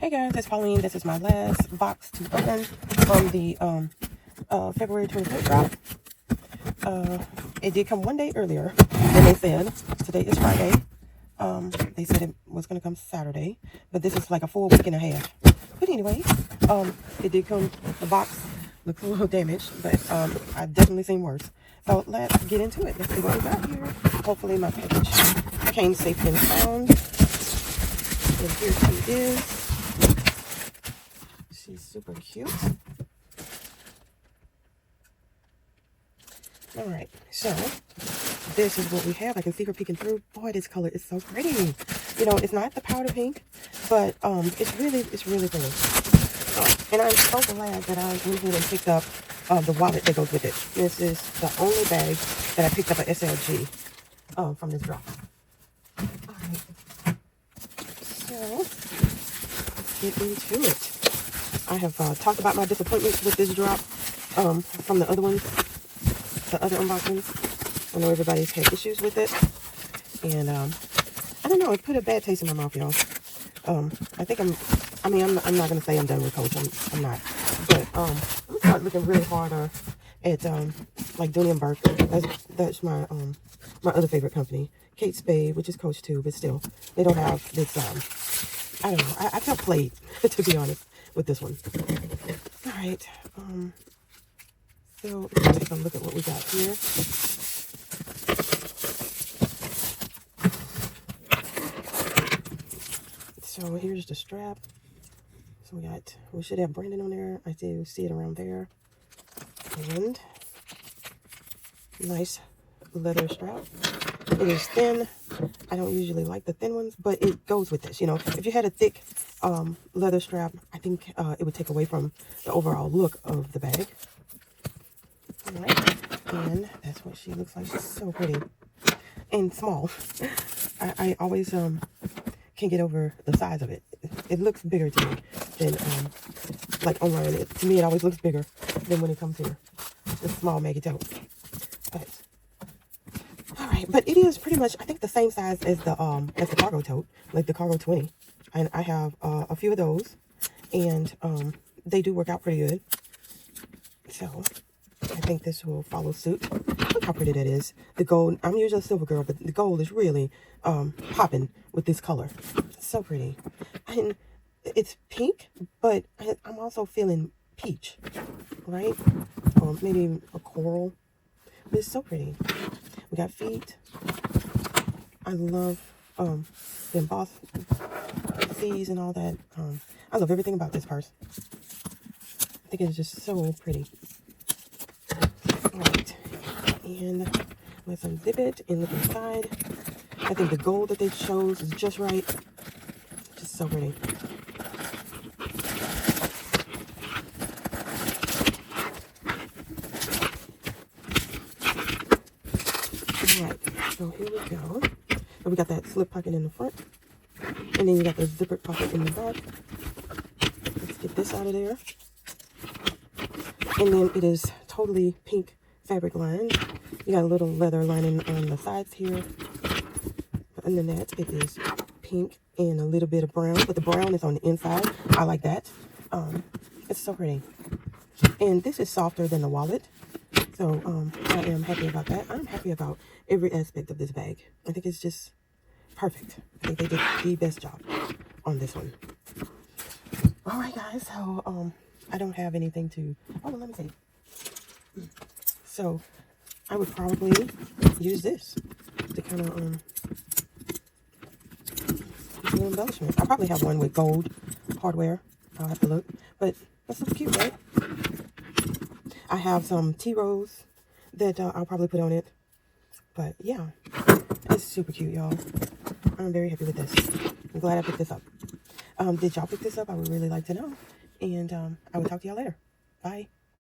Hey guys, it's Pauline. This is my last box to open from the February 25th drop. It did come one day earlier than they said. Today is Friday. They said it was going to come Saturday, but this is like a full week and a half. But anyway, it did come. The box looks a little damaged, but I've definitely seen worse. So let's get into it. Let's see what we got here. Hopefully my package came safe and sound. And here she is. She's super cute. All right, so this is what we have. I can see her peeking through. Boy, this color is so pretty. You know, it's not the powder pink, but it's really pretty. And I'm so glad that I went ahead and picked up the wallet that goes with it. This is the only bag that I picked up at SLG from this drop. All right, so let's get into it. I have talked about my disappointments with this drop from the other ones, the other unboxings. I know everybody's had issues with it, and I don't know, it put a bad taste in my mouth, y'all. I think I'm not gonna say I'm done with Coach. I'm not, but I'm gonna start looking really harder at like Denim. That's my my other favorite company, Kate Spade, which is Coach too, but still they don't have this. I don't know. I felt played to be honest with this one. All right. So let's take a look at what we got here. So here's the strap. So we should have branding on there. I do see it around there. And nice leather strap. It is thin. I don't usually like the thin ones, but it goes with this. You know, if you had a thick leather strap, I think it would take away from the overall look of the bag. All right, and that's what she looks like. She's so pretty and small. I always can't get over the size of it. It looks bigger to me than like online. To me, it always looks bigger than when it comes here. It's small Maggie Tote. But all right, but it is pretty much, I think, the same size as the cargo tote, like the cargo 20. And I have a few of those, and they do work out pretty good. So I think this will follow suit. Look how pretty that is. The gold, I'm usually a silver girl, but the gold is really popping with this color. It's so pretty. And it's pink, but I'm also feeling peach, right? Maybe a coral. But it's so pretty. We got feet. I love the embossed C's and all that. I love everything about this purse. I think it's just so pretty. All right, and let's unzip it and look inside. I think the gold that they chose is just right. Just so pretty. All right, so here we go. And we got that slip pocket in the front, and then you got the zipper pocket in the back. Let's get this out of there. And then it is totally pink fabric lined. You got a little leather lining on the sides here. And then that, it is pink and a little bit of brown, but the brown is on the inside. I like that. It's so pretty. And this is softer than the wallet. So I am happy about that. I'm happy about every aspect of this bag. I think it's just perfect. I think they did the best job on this one. All right, guys. So I don't have anything to, let me see. So I would probably use this to kind of do embellishment. I probably have one with gold hardware. I'll have to look, but that's so cute, right? I have some tea rose that I'll probably put on it. But yeah, it's super cute, y'all. I'm very happy with this. I'm glad I picked this up. Did y'all pick this up? I would really like to know. And I will talk to y'all later. Bye.